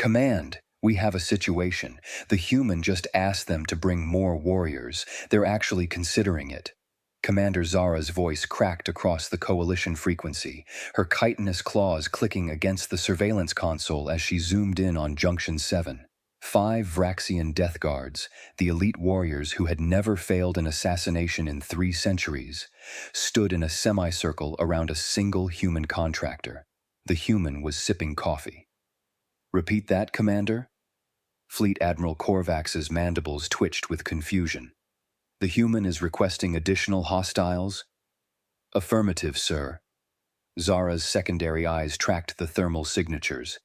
Command, we have a situation. The human just asked them to bring more warriors. They're actually considering it. Commander Zara's voice cracked across the coalition frequency, her chitinous claws clicking against the surveillance console as she zoomed in on Junction 7. 5 Vraxian death guards, the elite warriors who had never failed an assassination in 3 centuries, stood in a semicircle around a single human contractor. The human was sipping coffee. "Repeat that, Commander?" Fleet Admiral Korvax's mandibles twitched with confusion. "The human is requesting additional hostiles?" "Affirmative, sir." Zara's secondary eyes tracked the thermal signatures.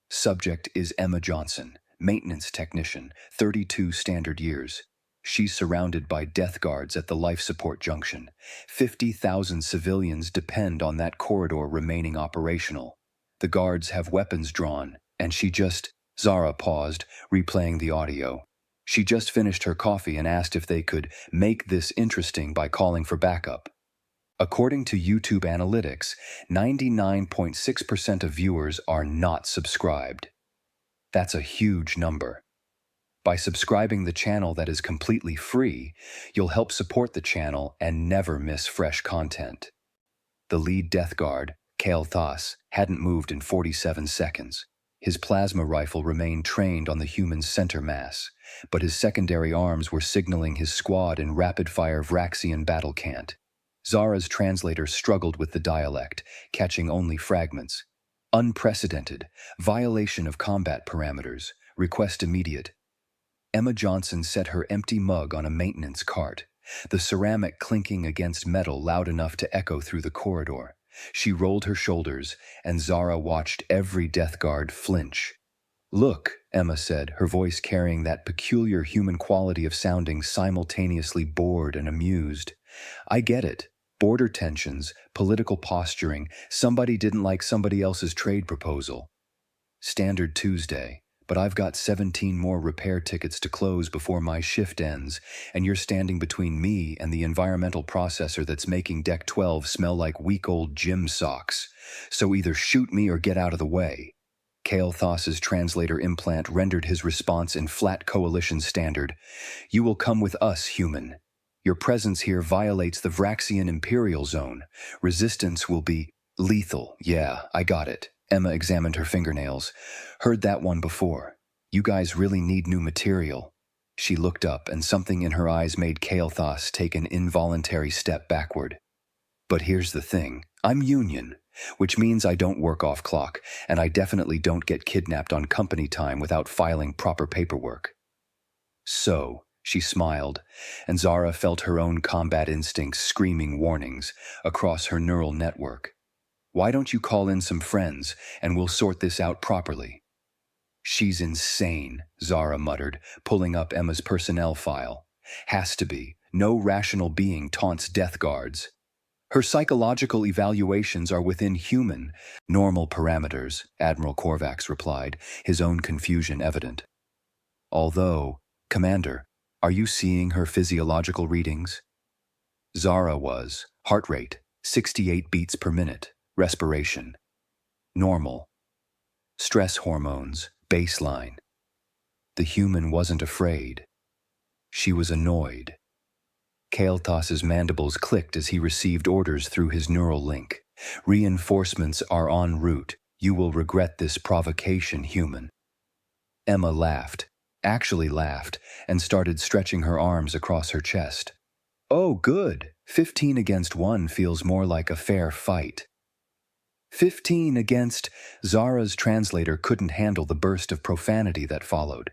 Subject is Emma Johnson, maintenance technician, 32 standard years. She's surrounded by death guards at the life support junction. 50,000 civilians depend on that corridor remaining operational. The guards have weapons drawn, and Zara paused, replaying the audio. She just finished her coffee and asked if they could make this interesting by calling for backup. According to YouTube analytics, 99.6% of viewers are not subscribed. That's a huge number. By subscribing the channel that is completely free, you'll help support the channel and never miss fresh content. The lead death guard, Kale Thas, hadn't moved in 47 seconds. His plasma rifle remained trained on the human's center mass, but his secondary arms were signaling his squad in rapid-fire Vraxian battle cant. Zara's translator struggled with the dialect, catching only fragments. "Unprecedented. Violation of combat parameters. Request immediate." Emma Johnson set her empty mug on a maintenance cart, the ceramic clinking against metal loud enough to echo through the corridor. She rolled her shoulders, and Zara watched every death guard flinch. "Look," Emma said, her voice carrying that peculiar human quality of sounding simultaneously bored and amused. "I get it. Border tensions, political posturing, somebody didn't like somebody else's trade proposal. Standard Tuesday, but I've got 17 more repair tickets to close before my shift ends, and you're standing between me and the environmental processor that's making Deck 12 smell like week-old gym socks. So either shoot me or get out of the way." Kale Thas's translator implant rendered his response in flat coalition standard. "You will come with us, human. Your presence here violates the Vraxian Imperial Zone. Resistance will be lethal." "Yeah, I got it." Emma examined her fingernails. "Heard that one before. You guys really need new material." She looked up, and something in her eyes made Kale Thas take an involuntary step backward. "But here's the thing. I'm union, which means I don't work off clock, and I definitely don't get kidnapped on company time without filing proper paperwork." "So," she smiled, and Zara felt her own combat instincts screaming warnings across her neural network. "Why don't you call in some friends, and we'll sort this out properly?" "She's insane," Zara muttered, pulling up Emma's personnel file. "Has to be. No rational being taunts death guards. Her psychological evaluations are within human, normal parameters," Admiral Korvax replied, his own confusion evident. "Although, Commander, are you seeing her physiological readings?" Zara was. Heart rate, 68 beats per minute. Respiration, normal. Stress hormones, baseline. The human wasn't afraid. She was annoyed. Kale Thas's mandibles clicked as he received orders through his neural link. "Reinforcements are en route. You will regret this provocation, human." Emma laughed, and started stretching her arms across her chest. "Oh, good. 15 against 1 feels more like a fair fight." 15 against... Zara's translator couldn't handle the burst of profanity that followed.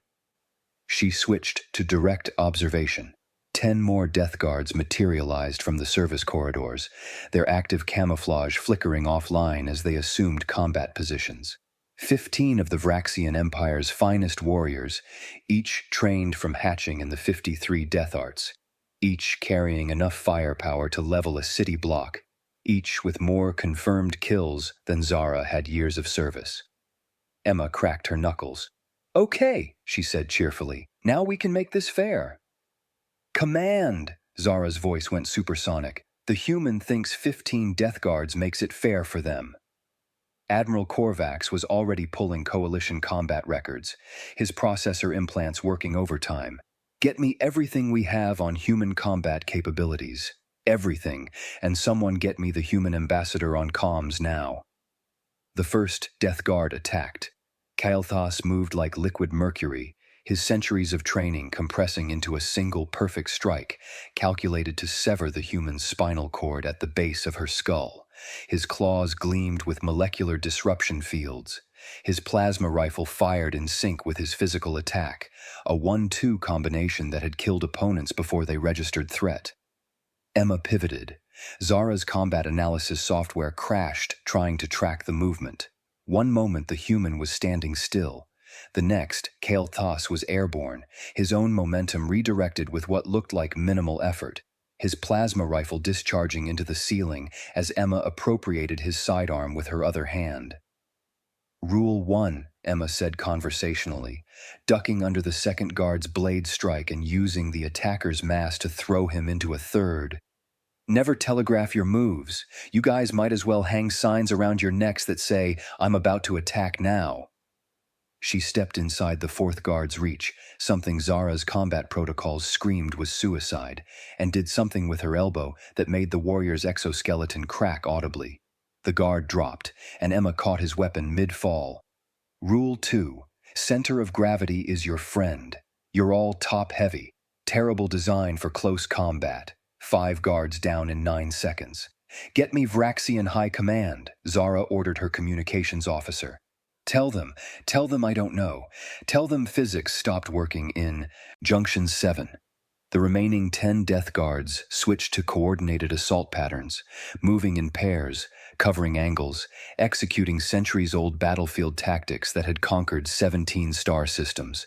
She switched to direct observation. 10 more death guards materialized from the service corridors, their active camouflage flickering offline as they assumed combat positions. 15 of the Vraxian Empire's finest warriors, each trained from hatching in the 53 death arts, each carrying enough firepower to level a city block, each with more confirmed kills than Zara had years of service. Emma cracked her knuckles. "Okay," she said cheerfully. "Now we can make this fair." "Command!" Zara's voice went supersonic. "The human thinks 15 death guards makes it fair for them." Admiral Korvax was already pulling coalition combat records, his processor implants working overtime. Get me everything we have on human combat capabilities. Everything, and someone get me the human ambassador on comms now. The first Death Guard attacked. Kael'thas moved like liquid mercury, his centuries of training compressing into a single perfect strike, calculated to sever the human's spinal cord at the base of her skull. His claws gleamed with molecular disruption fields. His plasma rifle fired in sync with his physical attack, a 1-2 combination that had killed opponents before they registered threat. Emma pivoted. Zara's combat analysis software crashed, trying to track the movement. One moment the human was standing still. The next, Kael'thas was airborne, his own momentum redirected with what looked like minimal effort, his plasma rifle discharging into the ceiling as Emma appropriated his sidearm with her other hand. Rule 1, Emma said conversationally, ducking under the second guard's blade strike and using the attacker's mass to throw him into a third. Never telegraph your moves. You guys might as well hang signs around your necks that say, "I'm about to attack now." She stepped inside the fourth guard's reach, something Zara's combat protocols screamed was suicide, and did something with her elbow that made the warrior's exoskeleton crack audibly. The guard dropped, and Emma caught his weapon mid-fall. Rule 2. Center of gravity is your friend. You're all top-heavy. Terrible design for close combat. 5 guards down in 9 seconds. Get me Vraxian High Command, Zara ordered her communications officer. Tell them I don't know. Tell them physics stopped working in Junction 7. The remaining 10 Death Guards switched to coordinated assault patterns, moving in pairs, covering angles, executing centuries-old battlefield tactics that had conquered 17 star systems.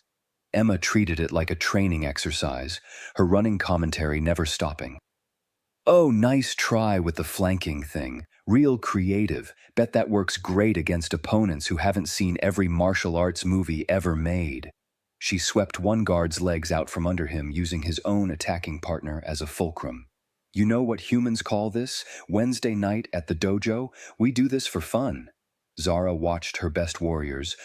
Emma treated it like a training exercise, her running commentary never stopping. "Oh, nice try with the flanking thing. Real creative. Bet that works great against opponents who haven't seen every martial arts movie ever made." She swept one guard's legs out from under him using his own attacking partner as a fulcrum. "You know what humans call this? Wednesday night at the dojo? We do this for fun." Zara watched her best warriors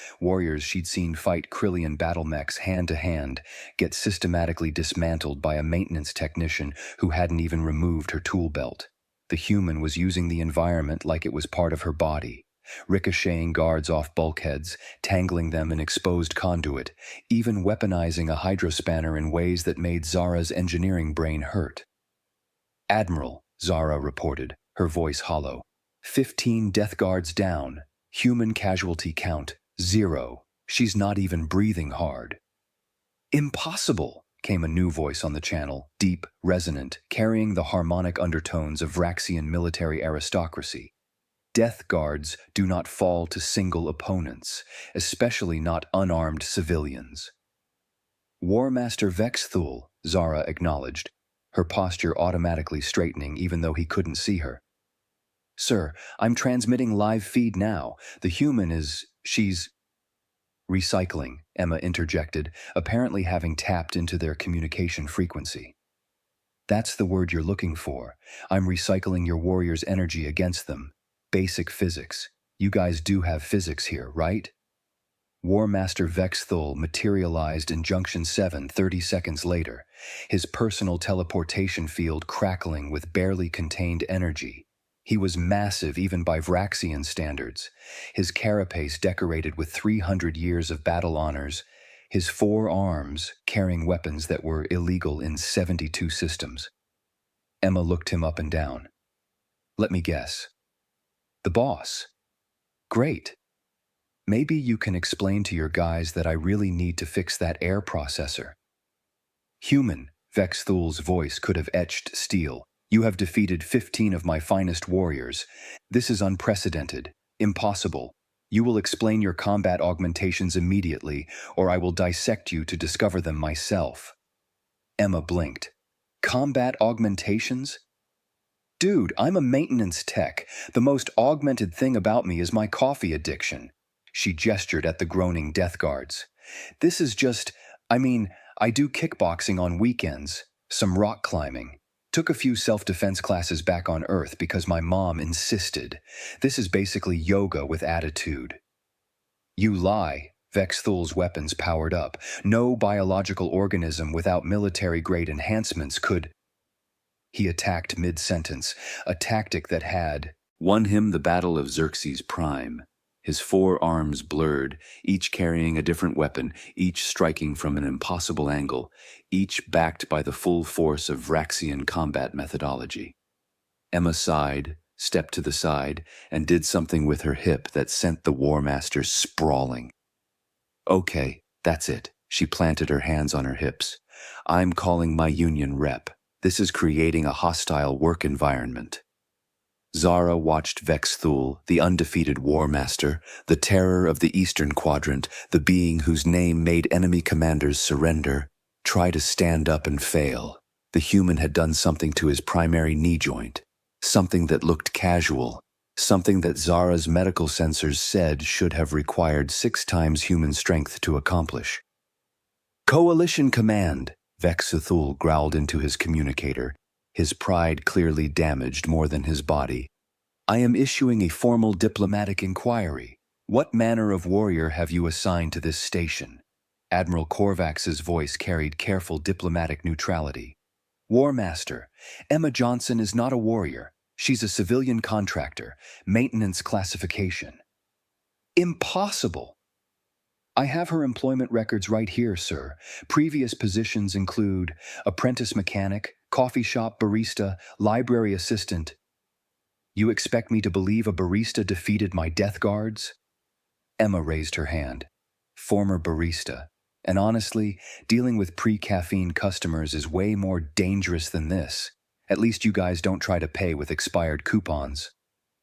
she'd seen fight Krillian battle mechs hand to hand, get systematically dismantled by a maintenance technician who hadn't even removed her tool belt. The human was using the environment like it was part of her body, ricocheting guards off bulkheads, tangling them in exposed conduit, even weaponizing a hydrospanner in ways that made Zara's engineering brain hurt. "Admiral," Zara reported, her voice hollow. 15 Death Guards down. Human casualty count, 0. She's not even breathing hard." "Impossible," came a new voice on the channel, deep, resonant, carrying the harmonic undertones of Vraxian military aristocracy. "Death Guards do not fall to single opponents, especially not unarmed civilians." "War Master Vexthul," Zara acknowledged, her posture automatically straightening even though he couldn't see her. "Sir, I'm transmitting live feed now. The human she's—" "Recycling," Emma interjected, apparently having tapped into their communication frequency. "That's the word you're looking for. I'm recycling your warrior's energy against them. Basic physics. You guys do have physics here, right?" War Master Vexthul materialized in Junction 7 30 seconds later, his personal teleportation field crackling with barely contained energy. He was massive even by Vraxian standards, his carapace decorated with 300 years of battle honors, his 4 arms carrying weapons that were illegal in 72 systems. Emma looked him up and down. "Let me guess. The boss. Great. Maybe you can explain to your guys that I really need to fix that air processor." "Human," Vexthul's voice could have etched steel. "You have defeated 15 of my finest warriors. This is unprecedented. Impossible. You will explain your combat augmentations immediately, or I will dissect you to discover them myself." Emma blinked. "Combat augmentations? Dude, I'm a maintenance tech. The most augmented thing about me is my coffee addiction." She gestured at the groaning Death Guards. "This is just, I do kickboxing on weekends, some rock climbing. Took a few self-defense classes back on Earth because my mom insisted. This is basically yoga with attitude. You lie. Vexthul's weapons powered up. No biological organism without military-grade enhancements could... He attacked mid-sentence, a tactic that had won him the Battle of Xerxes Prime. His 4 arms blurred, each carrying a different weapon, each striking from an impossible angle, each backed by the full force of Vraxian combat methodology. Emma sighed, stepped to the side, and did something with her hip that sent the War Master sprawling. Okay, that's it. She planted her hands on her hips. I'm calling my union rep. This is creating a hostile work environment. Zara watched Vexthul, the undefeated War Master, the terror of the Eastern Quadrant, the being whose name made enemy commanders surrender, try to stand up and fail. The human had done something to his primary knee joint, something that looked casual, something that Zara's medical sensors said should have required 6 times human strength to accomplish. Coalition Command, Vexthul growled into his communicator, his pride clearly damaged more than his body. I am issuing a formal diplomatic inquiry. What manner of warrior have you assigned to this station? Admiral Korvax's voice carried careful diplomatic neutrality. War Master, Emma Johnson is not a warrior. She's a civilian contractor, maintenance classification. Impossible! I have her employment records right here, sir. Previous positions include apprentice mechanic, coffee shop barista, library assistant. You expect me to believe a barista defeated my death guards? Emma raised her hand. Former barista. And honestly, dealing with pre-caffeine customers is way more dangerous than this. At least you guys don't try to pay with expired coupons.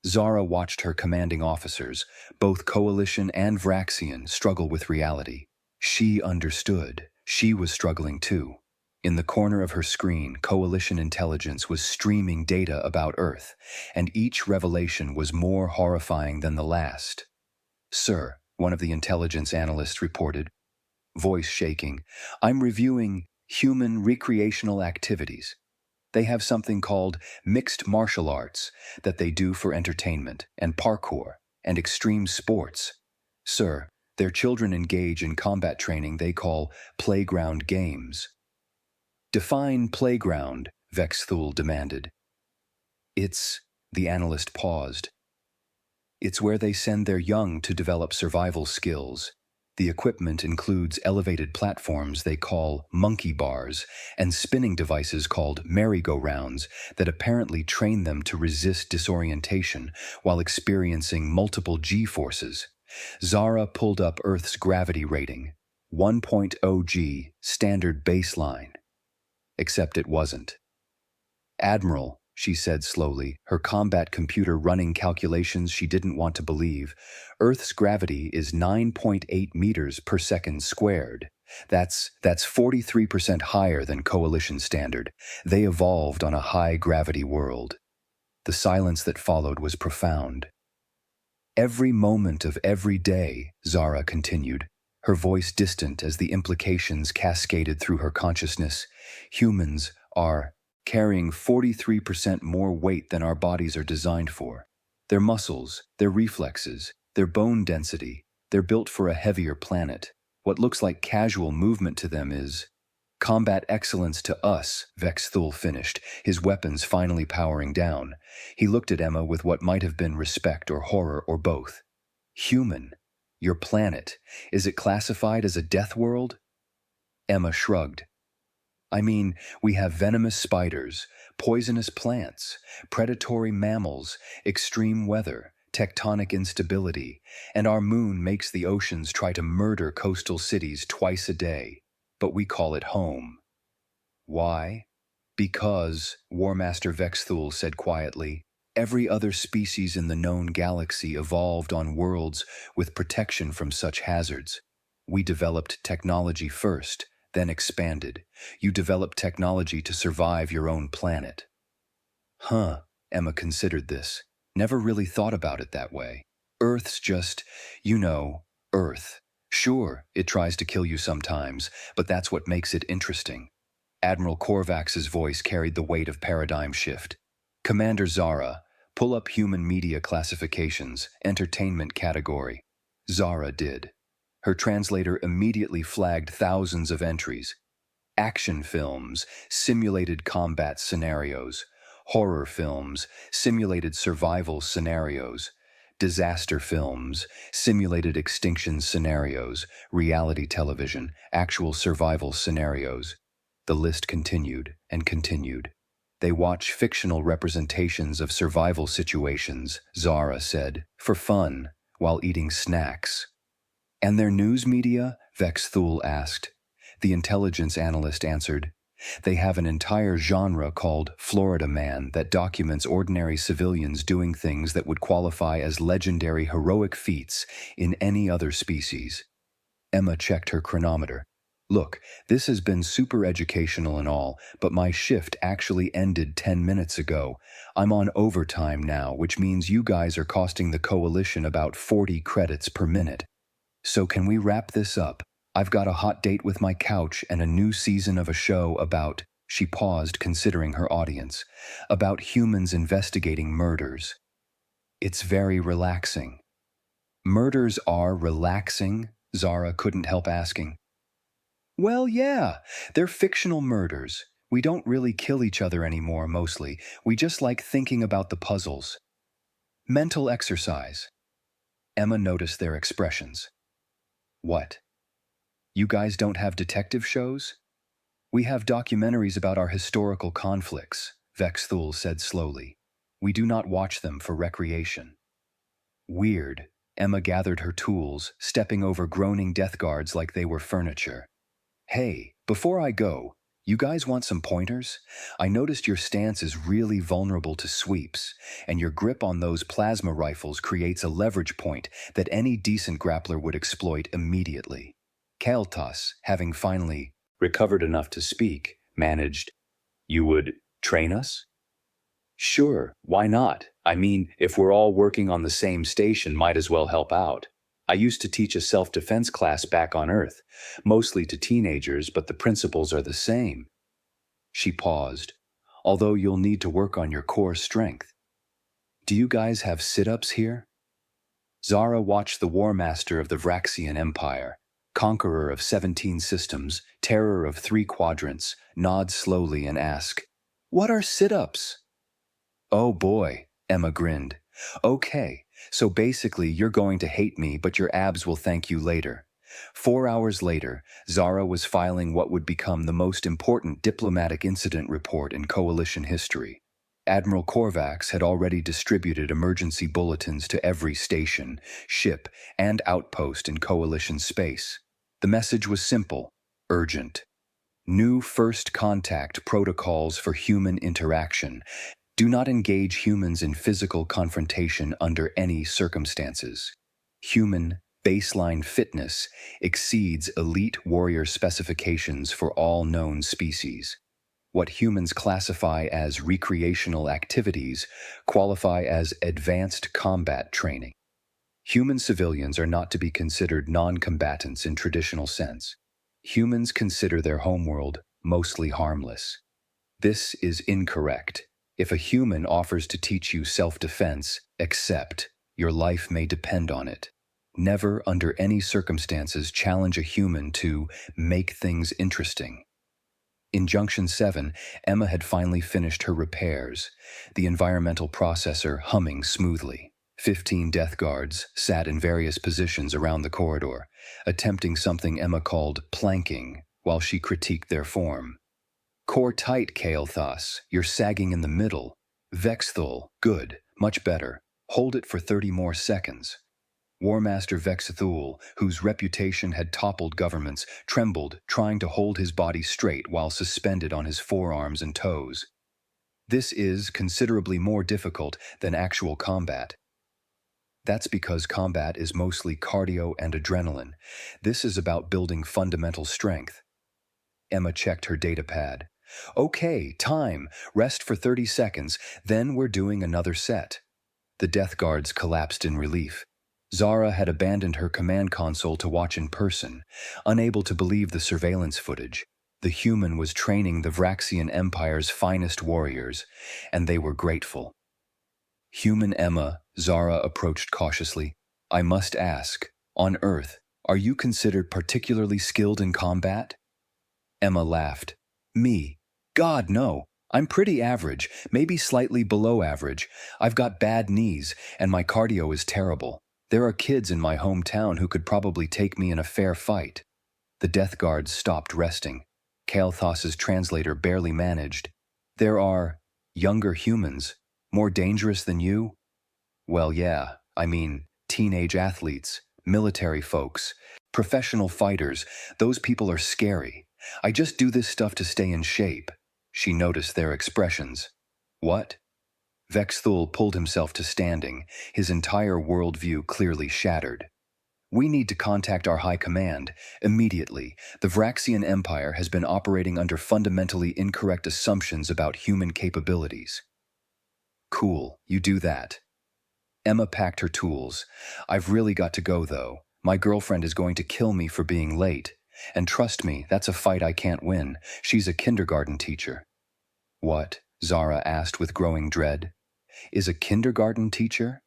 Zara watched her commanding officers, both Coalition and Vraxian, struggle with reality. She understood. She was struggling too. In the corner of her screen, Coalition intelligence was streaming data about Earth, and each revelation was more horrifying than the last. Sir, one of the intelligence analysts reported, voice shaking, I'm reviewing human recreational activities. They have something called mixed martial arts that they do for entertainment, and parkour, and extreme sports. Sir, their children engage in combat training they call playground games. Define playground, Vexthul demanded. The analyst paused. It's where they send their young to develop survival skills. The equipment includes elevated platforms they call monkey bars and spinning devices called merry-go-rounds that apparently train them to resist disorientation while experiencing multiple G-forces. Zara pulled up Earth's gravity rating, 1.0 G, standard baseline. Except it wasn't. Admiral, she said slowly, her combat computer running calculations she didn't want to believe, Earth's gravity is 9.8 meters per second squared. That's 43% higher than Coalition standard. They evolved on a high-gravity world. The silence that followed was profound. Every moment of every day, Zara continued, her voice distant as the implications cascaded through her consciousness, humans are carrying 43% more weight than our bodies are designed for. Their muscles, their reflexes, their bone density, they're built for a heavier planet. What looks like casual movement to them is combat excellence to us, Vexthul finished, his weapons finally powering down. He looked at Emma with what might have been respect or horror or both. Human, your planet, is it classified as a death world? Emma shrugged. I mean, we have venomous spiders, poisonous plants, predatory mammals, extreme weather, tectonic instability, and our moon makes the oceans try to murder coastal cities twice a day, but we call it home. Why? Because, War Master Vexthul said quietly, every other species in the known galaxy evolved on worlds with protection from such hazards. We developed technology first, then expanded. You developed technology to survive your own planet. Huh, Emma considered this. Never really thought about it that way. Earth's just, Earth. Sure, it tries to kill you sometimes, but that's what makes it interesting. Admiral Korvax's voice carried the weight of paradigm shift. Commander Zara, pull up human media classifications, entertainment category. Zara did. Her translator immediately flagged thousands of entries. Action films, simulated combat scenarios. Horror films, simulated survival scenarios. Disaster films, simulated extinction scenarios. Reality television, actual survival scenarios. The list continued and continued. They watch fictional representations of survival situations, Zara said, for fun, while eating snacks. And their news media? Vexthul asked. The intelligence analyst answered, they have an entire genre called Florida Man that documents ordinary civilians doing things that would qualify as legendary heroic feats in any other species. Emma checked her chronometer. Look, this has been super educational and all, but my shift actually ended 10 minutes ago. I'm on overtime now, which means you guys are costing the coalition about 40 credits per minute. So can we wrap this up? I've got a hot date with my couch and a new season of a show about, she paused considering her audience, about humans investigating murders. It's very relaxing. Murders are relaxing? Zara couldn't help asking. Well, yeah, they're fictional murders. We don't really kill each other anymore, mostly. We just like thinking about the puzzles. Mental exercise. Emma noticed their expressions. What? You guys don't have detective shows? We have documentaries about our historical conflicts, Vexthul said slowly. We do not watch them for recreation. Weird. Emma gathered her tools, stepping over groaning death guards like they were furniture. Hey, before I go, you guys want some pointers? I noticed your stance is really vulnerable to sweeps, and your grip on those plasma rifles creates a leverage point that any decent grappler would exploit immediately. Kael'thas, having finally recovered enough to speak, managed, You would train us? Sure, why not? I mean, if we're all working on the same station, might as well help out. I used to teach a self-defense class back on Earth, mostly to teenagers, but the principles are the same. She paused, although you'll need to work on your core strength. Do you guys have sit-ups here? Zara watched the War Master of the Vraxian Empire, conqueror of 17 systems, terror of 3 quadrants, nod slowly and ask, What are sit-ups? Oh boy, Emma grinned. Okay, so basically you're going to hate me, but your abs will thank you later. 4 hours later, Zara was filing what would become the most important diplomatic incident report in Coalition history. Admiral Korvax had already distributed emergency bulletins to every station, ship, and outpost in Coalition space. The message was simple, urgent. New first contact protocols for human interaction. Do not engage humans in physical confrontation under any circumstances. Human baseline fitness exceeds elite warrior specifications for all known species. What humans classify as recreational activities qualify as advanced combat training. Human civilians are not to be considered non-combatants in traditional sense. Humans consider their homeworld mostly harmless. This is incorrect. If a human offers to teach you self-defense, accept. Your life may depend on it. Never, under any circumstances, challenge a human to make things interesting. In Junction 7, Emma had finally finished her repairs, the environmental processor humming smoothly. 15 death guards sat in various positions around the corridor, attempting something Emma called planking, while she critiqued their form. Core tight, Kael'thas. You're sagging in the middle. Vexthul, good, much better. Hold it for 30 more seconds. War Master Vexthul, whose reputation had toppled governments, trembled, trying to hold his body straight while suspended on his forearms and toes. This is considerably more difficult than actual combat. That's because combat is mostly cardio and adrenaline. This is about building fundamental strength. Emma checked her datapad. Okay, time. Rest for 30 seconds, then we're doing another set. The death guards collapsed in relief. Zara had abandoned her command console to watch in person, unable to believe the surveillance footage. The human was training the Vraxian Empire's finest warriors, and they were grateful. Human Emma, Zara approached cautiously. I must ask, on Earth, are you considered particularly skilled in combat? Emma laughed. Me? God, no. I'm pretty average, maybe slightly below average. I've got bad knees, and my cardio is terrible. There are kids in my hometown who could probably take me in a fair fight. The Death Guards stopped resting. Kael'thas's translator barely managed. There are younger humans, more dangerous than you? Well, yeah, I mean, teenage athletes, military folks, professional fighters, those people are scary. I just do this stuff to stay in shape. She noticed their expressions. What? Vexthul pulled himself to standing, his entire worldview clearly shattered. We need to contact our high command, immediately. The Vraxian Empire has been operating under fundamentally incorrect assumptions about human capabilities. Cool, you do that. Emma packed her tools. I've really got to go, though. My girlfriend is going to kill me for being late. And trust me, that's a fight I can't win. She's a kindergarten teacher. What? Zara asked with growing dread. Is a kindergarten teacher?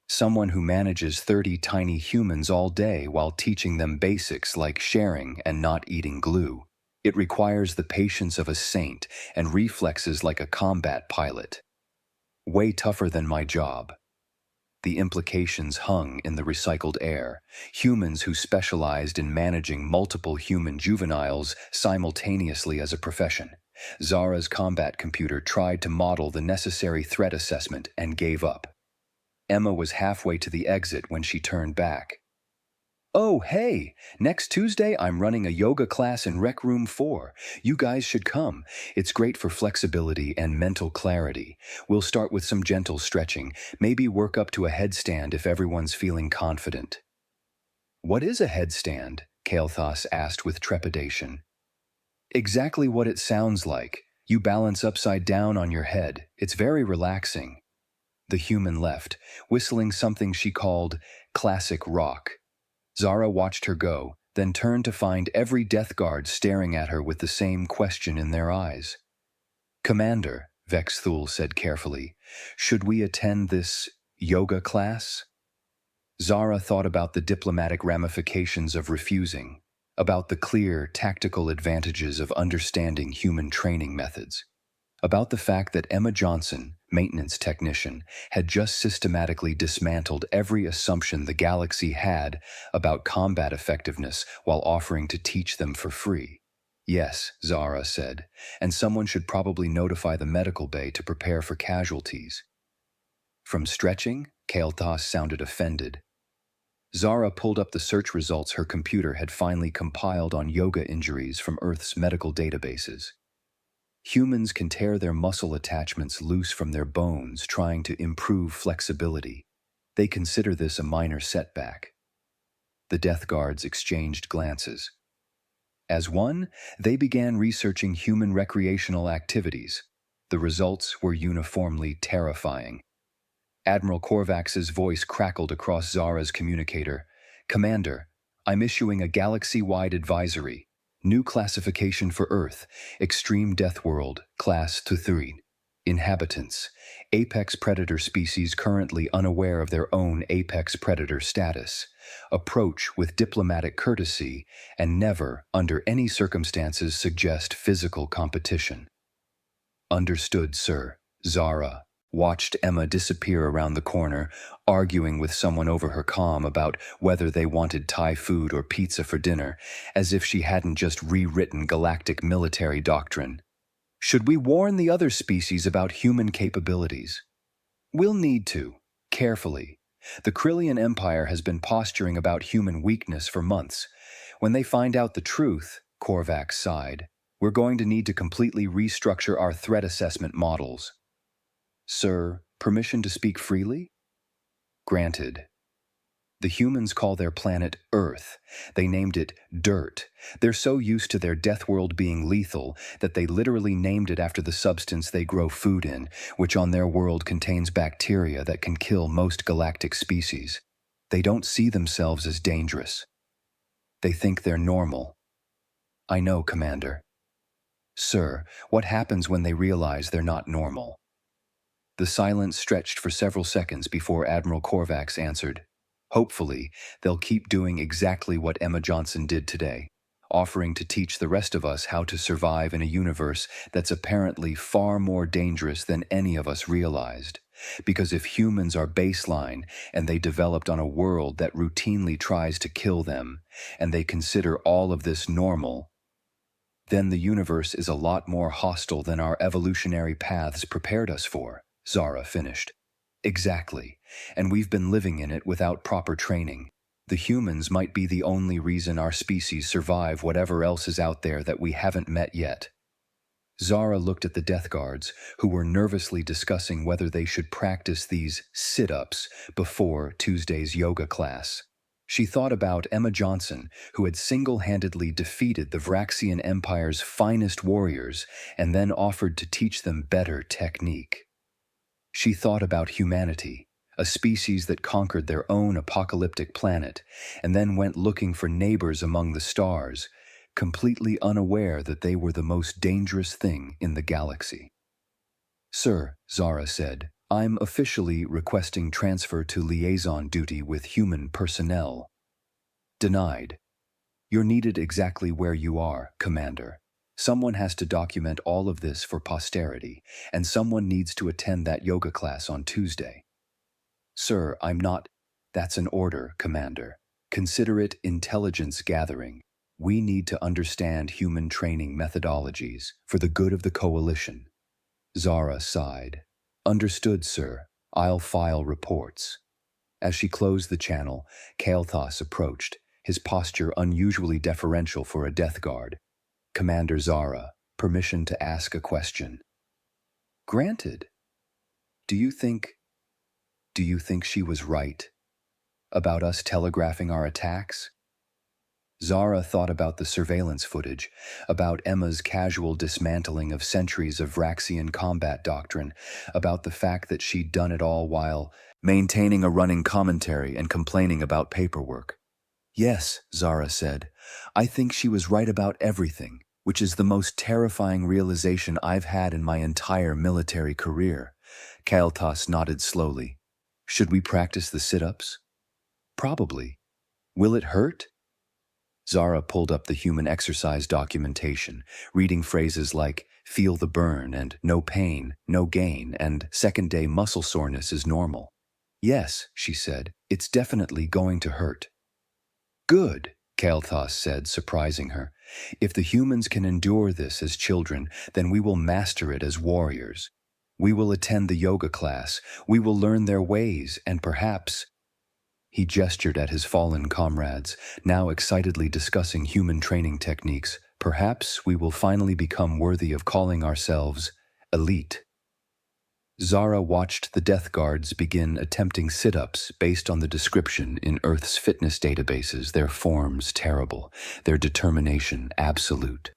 Someone who manages 30 tiny humans all day while teaching them basics like sharing and not eating glue. It requires the patience of a saint and reflexes like a combat pilot. Way tougher than my job. The implications hung in the recycled air. Humans who specialized in managing multiple human juveniles simultaneously as a profession. Zara's combat computer tried to model the necessary threat assessment and gave up. Emma was halfway to the exit when she turned back. Oh, hey! Next Tuesday I'm running a yoga class in Rec Room 4. You guys should come. It's great for flexibility and mental clarity. We'll start with some gentle stretching, maybe work up to a headstand if everyone's feeling confident. What is a headstand? Kael'thas asked with trepidation. Exactly what it sounds like. You balance upside down on your head. It's very relaxing. The human left, whistling something she called classic rock. Zara watched her go, then turned to find every Death Guard staring at her with the same question in their eyes. Commander, Vexthul said carefully, should we attend this yoga class? Zara thought about the diplomatic ramifications of refusing, about the clear, tactical advantages of understanding human training methods, about the fact that Emma Johnson, maintenance technician, had just systematically dismantled every assumption the galaxy had about combat effectiveness while offering to teach them for free. Yes, Zara said, and someone should probably notify the medical bay to prepare for casualties. From stretching, Kael'thas sounded offended. Zara pulled up the search results her computer had finally compiled on yoga injuries from Earth's medical databases. Humans can tear their muscle attachments loose from their bones trying to improve flexibility. They consider this a minor setback. The Death Guards exchanged glances. As one, they began researching human recreational activities. The results were uniformly terrifying. Admiral Korvax's voice crackled across Zara's communicator. Commander, I'm issuing a galaxy-wide advisory. New classification for Earth, Extreme Death World, Class 2-3. Inhabitants, apex predator species currently unaware of their own apex predator status. Approach with diplomatic courtesy and never, under any circumstances, suggest physical competition. Understood, sir. Zara watched Emma disappear around the corner, arguing with someone over her comm about whether they wanted Thai food or pizza for dinner, as if she hadn't just rewritten galactic military doctrine. Should we warn the other species about human capabilities? We'll need to, carefully. The Krillian Empire has been posturing about human weakness for months. When they find out the truth, Korvax sighed, we're going to need to completely restructure our threat assessment models. Sir, permission to speak freely? Granted. The humans call their planet Earth. They named it Dirt. They're so used to their death world being lethal that they literally named it after the substance they grow food in, which on their world contains bacteria that can kill most galactic species. They don't see themselves as dangerous. They think they're normal. I know, Commander. Sir, what happens when they realize they're not normal? The silence stretched for several seconds before Admiral Korvax answered, hopefully, they'll keep doing exactly what Emma Johnson did today, offering to teach the rest of us how to survive in a universe that's apparently far more dangerous than any of us realized. Because if humans are baseline and they developed on a world that routinely tries to kill them, and they consider all of this normal, then the universe is a lot more hostile than our evolutionary paths prepared us for, Zara finished. Exactly, and we've been living in it without proper training. The humans might be the only reason our species survive whatever else is out there that we haven't met yet. Zara looked at the Death Guards, who were nervously discussing whether they should practice these sit-ups before Tuesday's yoga class. She thought about Emma Johnson, who had single-handedly defeated the Vraxian Empire's finest warriors and then offered to teach them better technique. She thought about humanity, a species that conquered their own apocalyptic planet and then went looking for neighbors among the stars, completely unaware that they were the most dangerous thing in the galaxy. Sir, Zara said, I'm officially requesting transfer to liaison duty with human personnel. Denied. You're needed exactly where you are, Commander. Someone has to document all of this for posterity, and someone needs to attend that yoga class on Tuesday. Sir, I'm not. That's an order, Commander. Consider it intelligence gathering. We need to understand human training methodologies for the good of the coalition. Zara sighed. Understood, sir. I'll file reports. As she closed the channel, Kael'thas approached, his posture unusually deferential for a Death Guard. Commander Zara, permission to ask a question. Granted. Do you think she was right about us telegraphing our attacks? Zara thought about the surveillance footage, about Emma's casual dismantling of centuries of Vraxian combat doctrine, about the fact that she'd done it all while maintaining a running commentary and complaining about paperwork. Yes, Zara said, I think she was right about everything, which is the most terrifying realization I've had in my entire military career. Kael'thas nodded slowly. Should we practice the sit-ups? Probably. Will it hurt? Zara pulled up the human exercise documentation, reading phrases like, feel the burn, and no pain, no gain, and second-day muscle soreness is normal. Yes, she said, it's definitely going to hurt. Good, Kael'thas said, surprising her. If the humans can endure this as children, then we will master it as warriors. We will attend the yoga class, we will learn their ways, and perhaps... He gestured at his fallen comrades, now excitedly discussing human training techniques. Perhaps we will finally become worthy of calling ourselves elite. Zara watched the Death Guards begin attempting sit-ups based on the description in Earth's fitness databases, their forms terrible, their determination absolute.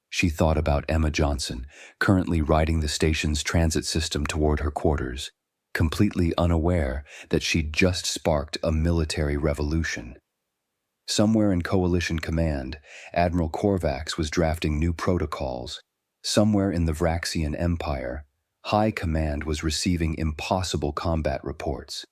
She thought about Emma Johnson, currently riding the station's transit system toward her quarters, completely unaware that she'd just sparked a military revolution. Somewhere in Coalition Command, Admiral Korvax was drafting new protocols. Somewhere in the Vraxian Empire, High Command was receiving impossible combat reports.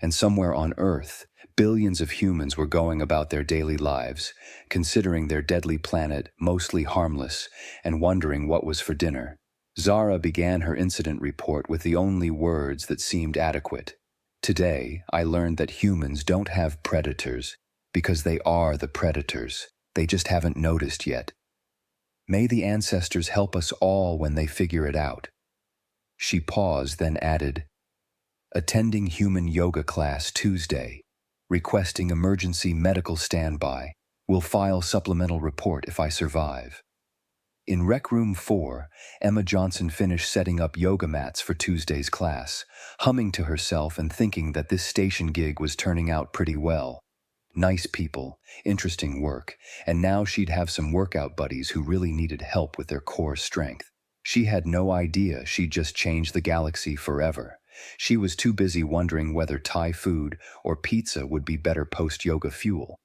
And somewhere on Earth, billions of humans were going about their daily lives, considering their deadly planet mostly harmless and wondering what was for dinner. Zara began her incident report with the only words that seemed adequate. Today, I learned that humans don't have predators because they are the predators. They just haven't noticed yet. May the ancestors help us all when they figure it out. She paused, then added, attending human yoga class Tuesday, requesting emergency medical standby. Will file supplemental report if I survive. In Rec Room 4, Emma Johnson finished setting up yoga mats for Tuesday's class, humming to herself and thinking that this station gig was turning out pretty well. Nice people, interesting work, and now she'd have some workout buddies who really needed help with their core strength. She had no idea she'd just changed the galaxy forever. She was too busy wondering whether Thai food or pizza would be better post-yoga fuel.